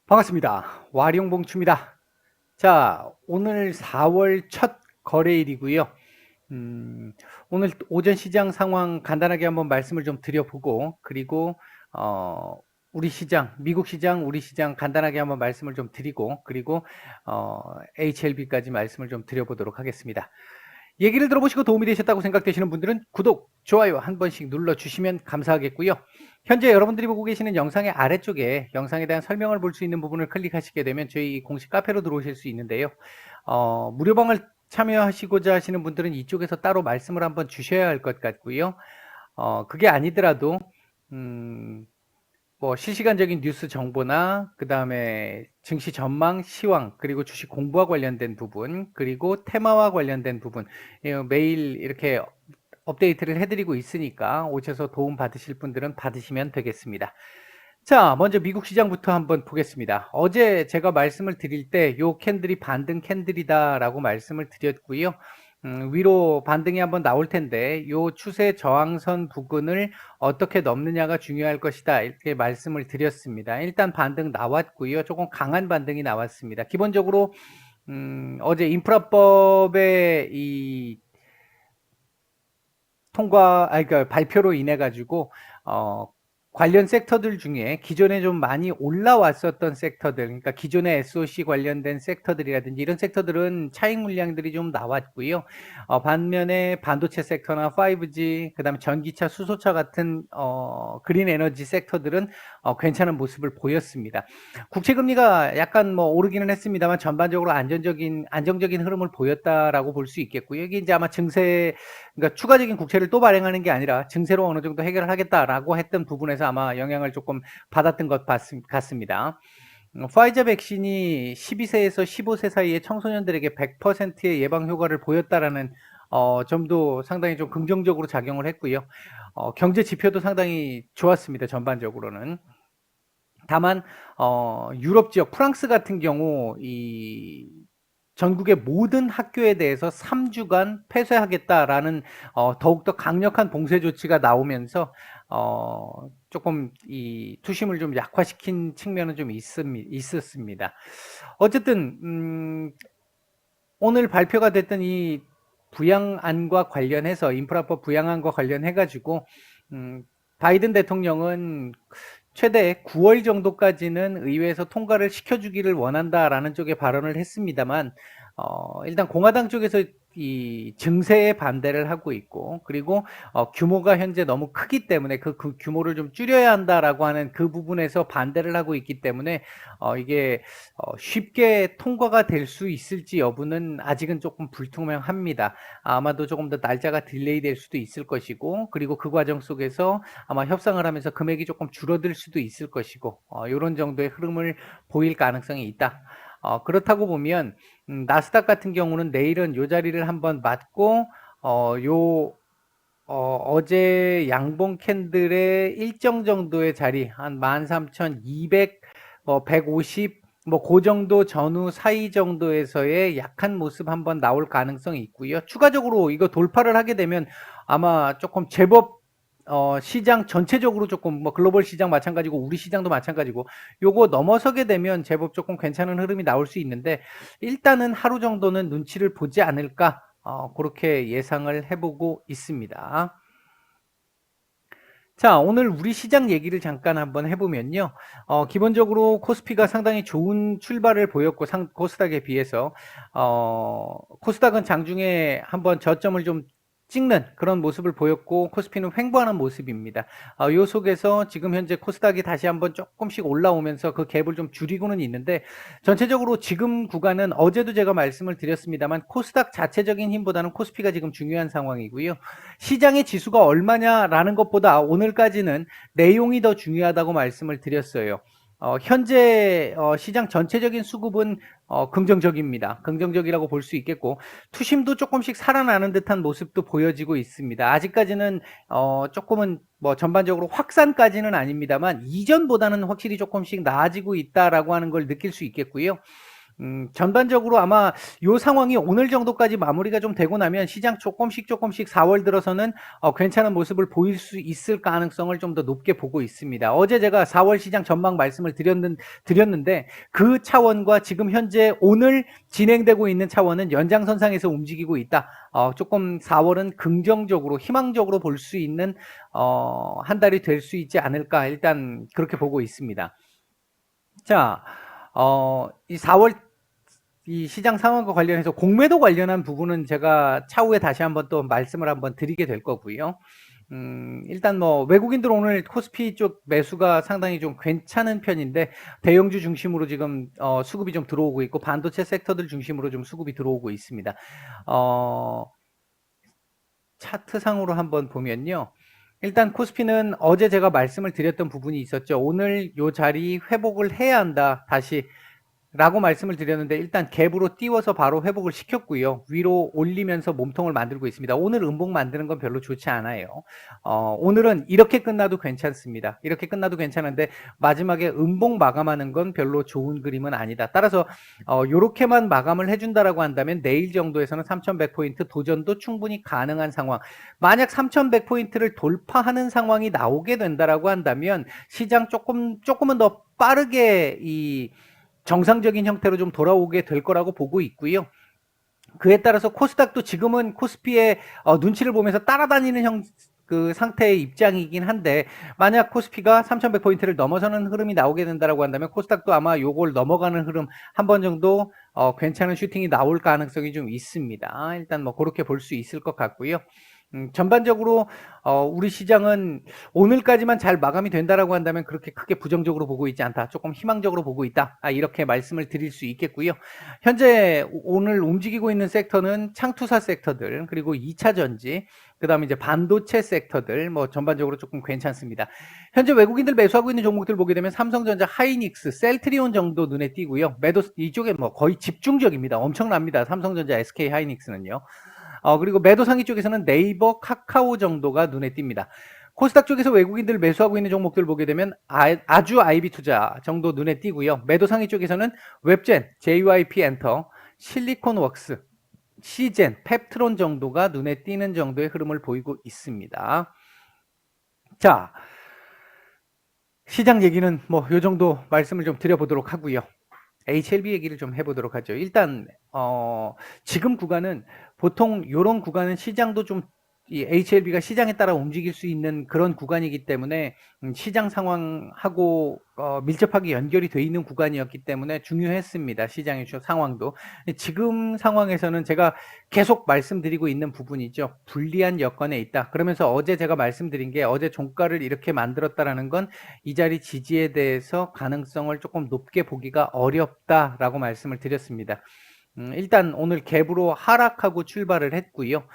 반갑습니다. 와룡봉추입니다. 자, 오늘 4월 첫 거래일이고요. 오늘 오전 시장 상황 간단하게 한번 말씀을 좀 드려보고, 그리고 우리 시장, 미국 시장, 우리 시장 간단하게 한번 말씀을 좀 드리고, 그리고 HLB까지 말씀을 좀 드려보도록 하겠습니다. 얘기를 들어보시고 도움이 되셨다고 생각되시는 분들은 구독, 좋아요 한 번씩 눌러주시면 감사하겠고요. 현재 여러분들이 보고 계시는 영상의 아래쪽에 영상에 대한 설명을 볼 수 있는 부분을 클릭하시게 되면 저희 공식 카페로 들어오실 수 있는데요. 무료방을 참여하시고자 하시는 분들은 이쪽에서 따로 말씀을 한번 주셔야 할 것 같고요. 그게 아니더라도 뭐 실시간적인 뉴스 정보나 그 다음에 증시 전망, 시황, 그리고 주식 공부와 관련된 부분, 그리고 테마와 관련된 부분 매일 이렇게 업데이트를 해드리고 있으니까 오셔서 도움 받으실 분들은 받으시면 되겠습니다. 자, 먼저 미국 시장부터 한번 보겠습니다. 어제 제가 말씀을 드릴 때 요 캔들이 반등 캔들이다라고 말씀을 드렸고요. 위로 반등이 한번 나올 텐데 요 추세 저항선 부근을 어떻게 넘느냐가 중요할 것이다 이렇게 말씀을 드렸습니다. 일단 반등 나왔고요. 조금 강한 반등이 나왔습니다. 기본적으로 어제 인프라법의 이 그러니까 발표로 인해 가지고 관련 섹터들 중에 기존에 좀 많이 올라왔었던 섹터들, 그러니까 기존의 SOC 관련된 섹터들이라든지 이런 섹터들은 차익 물량들이 좀 나왔고요. 반면에 반도체 섹터나 5G, 그다음에 전기차, 수소차 같은 그린 에너지 섹터들은 괜찮은 모습을 보였습니다. 국채 금리가 약간 뭐 오르기는 했습니다만 전반적으로 안정적인 흐름을 보였다라고 볼 수 있겠고요. 이게 이제 아마 그러니까 추가적인 국채를 또 발행하는 게 아니라 증세로 어느 정도 해결을 하겠다라고 했던 부분에서 아마 영향을 조금 받았던 것 같습니다. 화이자 백신이 12세에서 15세 사이의 청소년들에게 100%의 예방 효과를 보였다라는 점도 상당히 좀 긍정적으로 작용을 했고요. 경제 지표도 상당히 좋았습니다. 전반적으로는. 다만 유럽 지역 프랑스 같은 경우 이 전국의 모든 학교에 대해서 3주간 폐쇄하겠다라는 더욱더 강력한 봉쇄 조치가 나오면서 조금 이 투심을 좀 약화시킨 측면은 좀 있었습니다. 어쨌든 오늘 발표가 됐던 이 부양안과 관련해서 인프라법 부양안과 관련해 가지고 바이든 대통령은 최대 9월 정도까지는 의회에서 통과를 시켜주기를 원한다라는 쪽의 발언을 했습니다만, 일단 공화당 쪽에서 이 증세에 반대를 하고 있고, 그리고 규모가 현재 너무 크기 때문에 그 규모를 좀 줄여야 한다라고 하는 그 부분에서 반대를 하고 있기 때문에 이게 쉽게 통과가 될 수 있을지 여부는 아직은 조금 불투명합니다. 아마도 조금 더 날짜가 딜레이 될 수도 있을 것이고, 그리고 그 과정 속에서 아마 협상을 하면서 금액이 조금 줄어들 수도 있을 것이고, 이런 정도의 흐름을 보일 가능성이 있다. 그렇다고 보면 나스닥 같은 경우는 내일은 요 자리를 한번 맞고 어제 양봉 캔들의 일정 정도의 자리 한 13,200, 150, 뭐 그 정도 전후 사이 정도에서의 약한 모습 한번 나올 가능성이 있고요. 추가적으로 이거 돌파를 하게 되면 아마 조금 제법 시장 전체적으로 조금 뭐 글로벌 시장 마찬가지고 우리 시장도 마찬가지고 요거 넘어서게 되면 제법 조금 괜찮은 흐름이 나올 수 있는데 일단은 하루 정도는 눈치를 보지 않을까 그렇게 예상을 해보고 있습니다. 자, 오늘 우리 시장 얘기를 잠깐 한번 해보면요. 기본적으로 코스피가 상당히 좋은 출발을 보였고, 코스닥에 비해서, 코스닥은 장중에 한번 저점을 좀 찍는 그런 모습을 보였고, 코스피는 횡보하는 모습입니다. 요 속에서 지금 현재 코스닥이 다시 한번 조금씩 올라오면서 그 갭을 좀 줄이고는 있는데, 전체적으로 지금 구간은 어제도 제가 말씀을 드렸습니다만, 코스닥 자체적인 힘보다는 코스피가 지금 중요한 상황이고요. 시장의 지수가 얼마냐라는 것보다 오늘까지는 내용이 더 중요하다고 말씀을 드렸어요. 현재 시장 전체적인 수급은 긍정적입니다. 긍정적이라고 볼 수 있겠고 투심도 조금씩 살아나는 듯한 모습도 보여지고 있습니다. 아직까지는 조금은 뭐 전반적으로 확산까지는 아닙니다만 이전보다는 확실히 조금씩 나아지고 있다라고 하는 걸 느낄 수 있겠고요. 전반적으로 아마 요 상황이 오늘 정도까지 마무리가 좀 되고 나면 시장 조금씩 4월 들어서는 괜찮은 모습을 보일 수 있을 가능성을 좀 더 높게 보고 있습니다. 어제 제가 4월 시장 전망 말씀을 드렸는데 그 차원과 지금 현재 오늘 진행되고 있는 차원은 연장선상에서 움직이고 있다. 조금 4월은 긍정적으로 희망적으로 볼 수 있는 한 달이 될 수 있지 않을까, 일단 그렇게 보고 있습니다. 자, 이 4월 이 시장 상황과 관련해서 공매도 관련한 부분은 제가 차후에 다시 한번 또 말씀을 한번 드리게 될 거고요. 일단 뭐 외국인들 오늘 코스피 쪽 매수가 상당히 좀 괜찮은 편인데, 대형주 중심으로 지금 수급이 좀 들어오고 있고, 반도체 섹터들 중심으로 좀 수급이 들어오고 있습니다. 차트상으로 한번 보면요. 일단 코스피는 어제 제가 말씀을 드렸던 부분이 있었죠. 오늘 요 자리 회복을 해야 한다, 다시 라고 말씀을 드렸는데, 일단 갭으로 띄워서 바로 회복을 시켰고요. 위로 올리면서 몸통을 만들고 있습니다. 오늘 음봉 만드는 건 별로 좋지 않아요. 오늘은 이렇게 끝나도 괜찮습니다. 이렇게 끝나도 괜찮은데 마지막에 음봉 마감하는 건 별로 좋은 그림은 아니다. 따라서 요렇게만 마감을 해준다라고 한다면 내일 정도에서는 3100포인트 도전도 충분히 가능한 상황. 만약 3100포인트를 돌파하는 상황이 나오게 된다라고 한다면 시장 조금은 더 빠르게 이 정상적인 형태로 좀 돌아오게 될 거라고 보고 있고요. 그에 따라서 코스닥도 지금은 코스피의 눈치를 보면서 따라다니는 그 상태의 입장이긴 한데, 만약 코스피가 3100포인트를 넘어서는 흐름이 나오게 된다라고 한다면 코스닥도 아마 요걸 넘어가는 흐름 한 번 정도 괜찮은 슈팅이 나올 가능성이 좀 있습니다. 일단 뭐 그렇게 볼 수 있을 것 같고요. 전반적으로 우리 시장은 오늘까지만 잘 마감이 된다라고 한다면 그렇게 크게 부정적으로 보고 있지 않다, 조금 희망적으로 보고 있다, 이렇게 말씀을 드릴 수 있겠고요. 현재 오늘 움직이고 있는 섹터는 창투사 섹터들, 그리고 2차 전지, 그 다음에 이제 반도체 섹터들, 뭐 전반적으로 조금 괜찮습니다. 현재 외국인들 매수하고 있는 종목들 보게 되면 삼성전자, 하이닉스, 셀트리온 정도 눈에 띄고요. 매도 이쪽에 뭐 거의 집중적입니다. 엄청납니다. 삼성전자, SK 하이닉스는요. 그리고 매도 상위 쪽에서는 네이버, 카카오 정도가 눈에 띕니다. 코스닥 쪽에서 외국인들 매수하고 있는 종목들 보게 되면 아주 IB 투자 정도 눈에 띄고요. 매도 상위 쪽에서는 웹젠, JYP 엔터, 실리콘웍스, 시젠, 펩트론 정도가 눈에 띄는 정도의 흐름을 보이고 있습니다. 자, 시장 얘기는 뭐 요 정도 말씀을 좀 드려보도록 하고요. HLB 얘기를 좀 해보도록 하죠. 일단 지금 구간은 보통 이런 구간은 시장도 좀 이 HLB가 시장에 따라 움직일 수 있는 그런 구간이기 때문에 시장 상황하고 밀접하게 연결이 돼 있는 구간이었기 때문에 중요했습니다. 시장의 상황도. 지금 상황에서는 제가 계속 말씀드리고 있는 부분이죠. 불리한 여건에 있다. 그러면서 어제 제가 말씀드린 게, 어제 종가를 이렇게 만들었다라는 건 이 자리 지지에 대해서 가능성을 조금 높게 보기가 어렵다라고 말씀을 드렸습니다. 일단 오늘 갭으로 하락하고 출발을 했고요.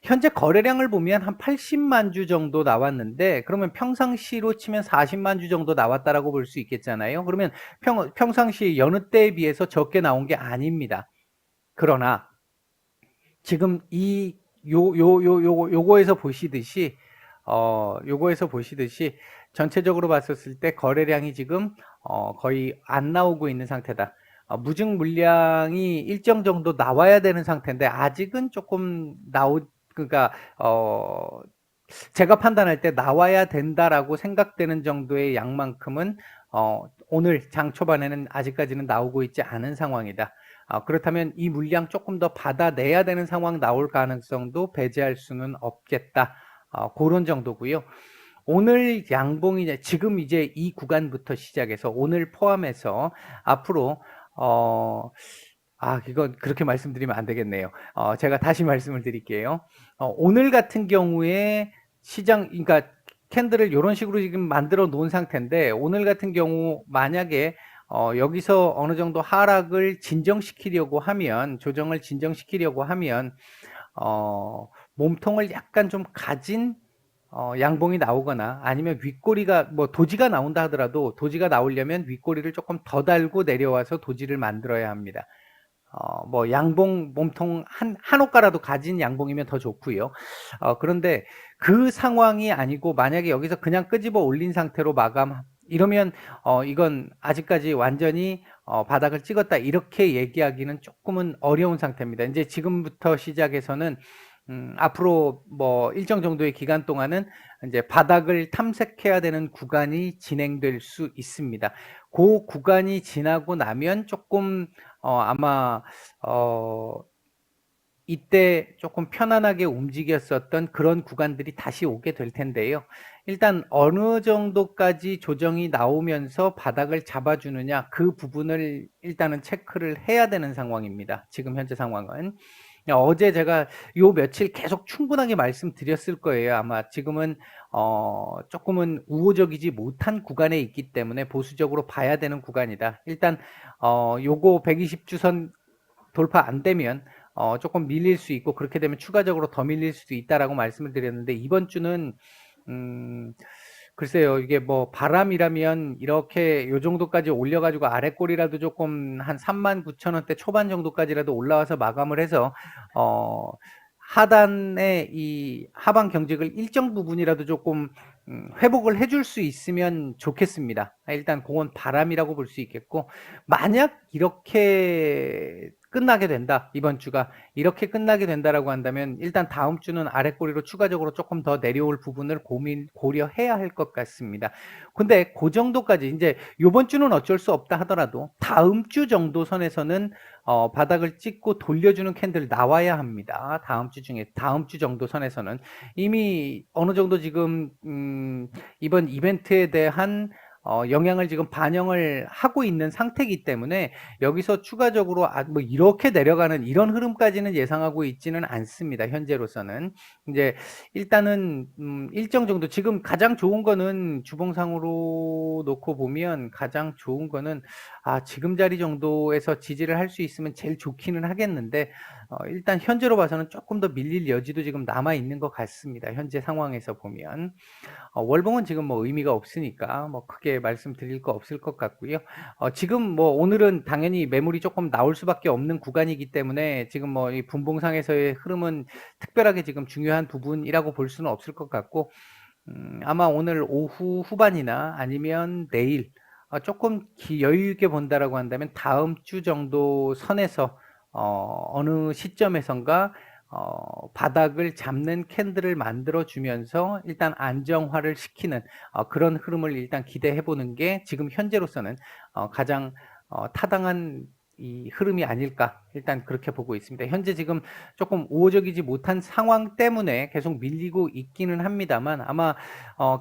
현재 거래량을 보면 한 80만 주 정도 나왔는데, 그러면 평상시로 치면 40만 주 정도 나왔다라고 볼 수 있겠잖아요. 그러면 평상시 여느 때에 비해서 적게 나온 게 아닙니다. 그러나 지금 요거에서 보시듯이 전체적으로 봤었을 때 거래량이 지금 거의 안 나오고 있는 상태다. 무증 물량이 일정 정도 나와야 되는 상태인데 아직은 조금 그러니까 제가 판단할 때 나와야 된다라고 생각되는 정도의 양만큼은 오늘 장 초반에는 아직까지는 나오고 있지 않은 상황이다. 그렇다면 이 물량 조금 더 받아내야 되는 상황 나올 가능성도 배제할 수는 없겠다. 그런 정도고요. 오늘 양봉이 지금 이제 이 구간부터 시작해서 오늘 포함해서 앞으로 이건 그렇게 말씀드리면 안 되겠네요. 제가 다시 말씀을 드릴게요. 오늘 같은 경우에 시장, 그러니까 캔들을 이런 식으로 지금 만들어 놓은 상태인데, 오늘 같은 경우 만약에 여기서 어느 정도 하락을 진정시키려고 하면, 조정을 진정시키려고 하면 몸통을 약간 좀 가진 양봉이 나오거나, 아니면 윗꼬리가 뭐 도지가 나온다 하더라도, 도지가 나오려면 윗꼬리를 조금 더 달고 내려와서 도지를 만들어야 합니다. 뭐 양봉 몸통 한 호가라도 가진 양봉이면 더 좋고요. 그런데 그 상황이 아니고 만약에 여기서 그냥 끄집어 올린 상태로 이러면 이건 아직까지 완전히 바닥을 찍었다 이렇게 얘기하기는 조금은 어려운 상태입니다. 이제 지금부터 시작해서는 앞으로 뭐 일정 정도의 기간 동안은 이제 바닥을 탐색해야 되는 구간이 진행될 수 있습니다. 그 구간이 지나고 나면 조금 아마 이때 조금 편안하게 움직였었던 그런 구간들이 다시 오게 될 텐데요. 일단 어느 정도까지 조정이 나오면서 바닥을 잡아주느냐 그 부분을 일단은 체크를 해야 되는 상황입니다. 지금 현재 상황은. 어제 제가 요 며칠 계속 충분하게 말씀드렸을 거예요. 아마 지금은 조금은 우호적이지 못한 구간에 있기 때문에 보수적으로 봐야 되는 구간이다. 일단 요거 120주선 돌파 안 되면 조금 밀릴 수 있고 그렇게 되면 추가적으로 더 밀릴 수도 있다라고 말씀을 드렸는데 이번 주는 글쎄요, 이게 뭐 바람이라면 이렇게 요 정도까지 올려가지고 아래 꼬리라도 조금 한 39,000원대 초반 정도까지라도 올라와서 마감을 해서 하단의 이 하방 경직을 일정 부분이라도 조금 회복을 해줄 수 있으면 좋겠습니다. 일단 그건 바람이라고 볼 수 있겠고, 만약 이렇게 끝나게 된다, 이번 주가 이렇게 끝나게 된다라고 한다면 일단 다음 주는 아래 꼬리로 추가적으로 조금 더 내려올 부분을 고려해야 할 것 같습니다. 근데 그 정도까지 이제 이번 주는 어쩔 수 없다 하더라도 다음 주 정도 선에서는 바닥을 찍고 돌려주는 캔들 나와야 합니다. 다음 주 정도 선에서는 이미 어느 정도 지금 이번 이벤트에 대한 영향을 지금 반영을 하고 있는 상태이기 때문에 여기서 추가적으로 뭐 이렇게 내려가는 이런 흐름까지는 예상하고 있지는 않습니다. 현재로서는 이제 일단은 일정 정도 지금 가장 좋은 거는 주봉상으로 놓고 보면 가장 좋은 거는 지금 자리 정도에서 지지를 할 수 있으면 제일 좋기는 하겠는데 일단 현재로 봐서는 조금 더 밀릴 여지도 지금 남아 있는 것 같습니다. 현재 상황에서 보면 월봉은 지금 뭐 의미가 없으니까 뭐 크게 말씀드릴 거 없을 것 같고요. 지금 뭐 오늘은 당연히 매물이 조금 나올 수밖에 없는 구간이기 때문에 지금 뭐 이 분봉상에서의 흐름은 특별하게 지금 중요한 부분이라고 볼 수는 없을 것 같고 아마 오늘 오후 후반이나 아니면 내일 조금 여유 있게 본다라고 한다면 다음 주 정도 선에서 어느 시점에선가 바닥을 잡는 캔들을 만들어 주면서 일단 안정화를 시키는 그런 흐름을 일단 기대해 보는 게 지금 현재로서는 가장 타당한 이 흐름이 아닐까 일단 그렇게 보고 있습니다. 현재 지금 조금 우호적이지 못한 상황 때문에 계속 밀리고 있기는 합니다만 아마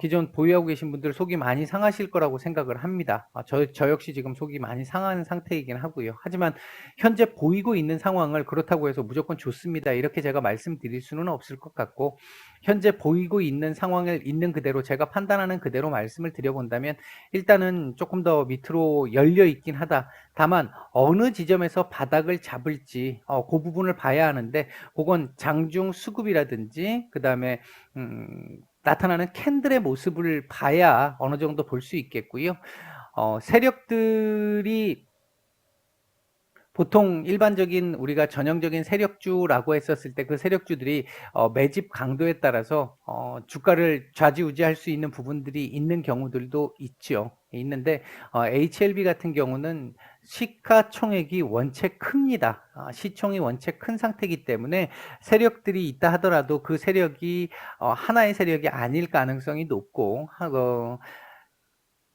기존 보유하고 계신 분들 속이 많이 상하실 거라고 생각을 합니다. 저 역시 지금 속이 많이 상한 상태이긴 하고요. 하지만 현재 보이고 있는 상황을 그렇다고 해서 무조건 좋습니다 이렇게 제가 말씀드릴 수는 없을 것 같고 현재 보이고 있는 상황을 있는 그대로 제가 판단하는 그대로 말씀을 드려본다면 일단은 조금 더 밑으로 열려 있긴 하다. 다만 어느 지점에서 바닥을 잡을지 그 부분을 봐야 하는데 그건 장중 수급이라든지 그 다음에 나타나는 캔들의 모습을 봐야 어느 정도 볼 수 있겠고요. 세력들이 보통 일반적인 우리가 전형적인 세력주라고 했었을 때 그 세력주들이 매집 강도에 따라서 주가를 좌지우지할 수 있는 부분들이 있는 경우들도 있죠. 있는데 HLB 같은 경우는 시가총액이 원체 큽니다. 시총이 원체 큰 상태이기 때문에 세력들이 있다 하더라도 그 세력이 하나의 세력이 아닐 가능성이 높고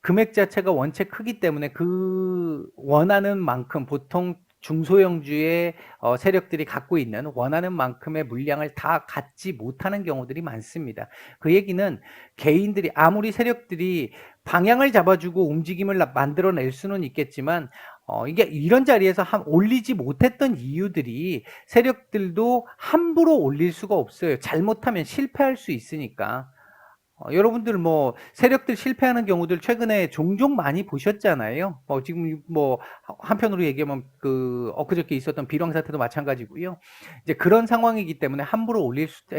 금액 자체가 원체 크기 때문에 그 원하는 만큼 보통 중소형주의 세력들이 갖고 있는 원하는 만큼의 물량을 다 갖지 못하는 경우들이 많습니다. 그 얘기는 개인들이 아무리 세력들이 방향을 잡아주고 움직임을 만들어낼 수는 있겠지만 이게 이런 자리에서 올리지 못했던 이유들이 세력들도 함부로 올릴 수가 없어요. 잘못하면 실패할 수 있으니까. 여러분들 뭐 세력들 실패하는 경우들 최근에 종종 많이 보셨잖아요. 지금 뭐 한편으로 얘기하면 엊그저께 있었던 비령 사태도 마찬가지고요. 이제 그런 상황이기 때문에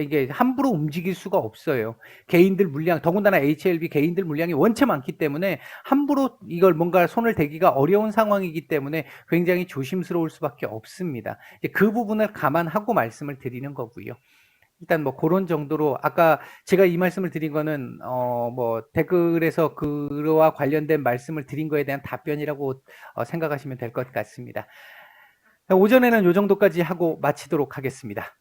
이게 함부로 움직일 수가 없어요. 개인들 물량, 더군다나 HLB 개인들 물량이 원체 많기 때문에 함부로 이걸 뭔가 손을 대기가 어려운 상황이기 때문에 굉장히 조심스러울 수밖에 없습니다. 이제 그 부분을 감안하고 말씀을 드리는 거고요. 일단 뭐 그런 정도로 아까 제가 이 말씀을 드린 거는 뭐 댓글에서 그와 관련된 말씀을 드린 거에 대한 답변이라고 생각하시면 될 것 같습니다. 오전에는 요 정도까지 하고 마치도록 하겠습니다.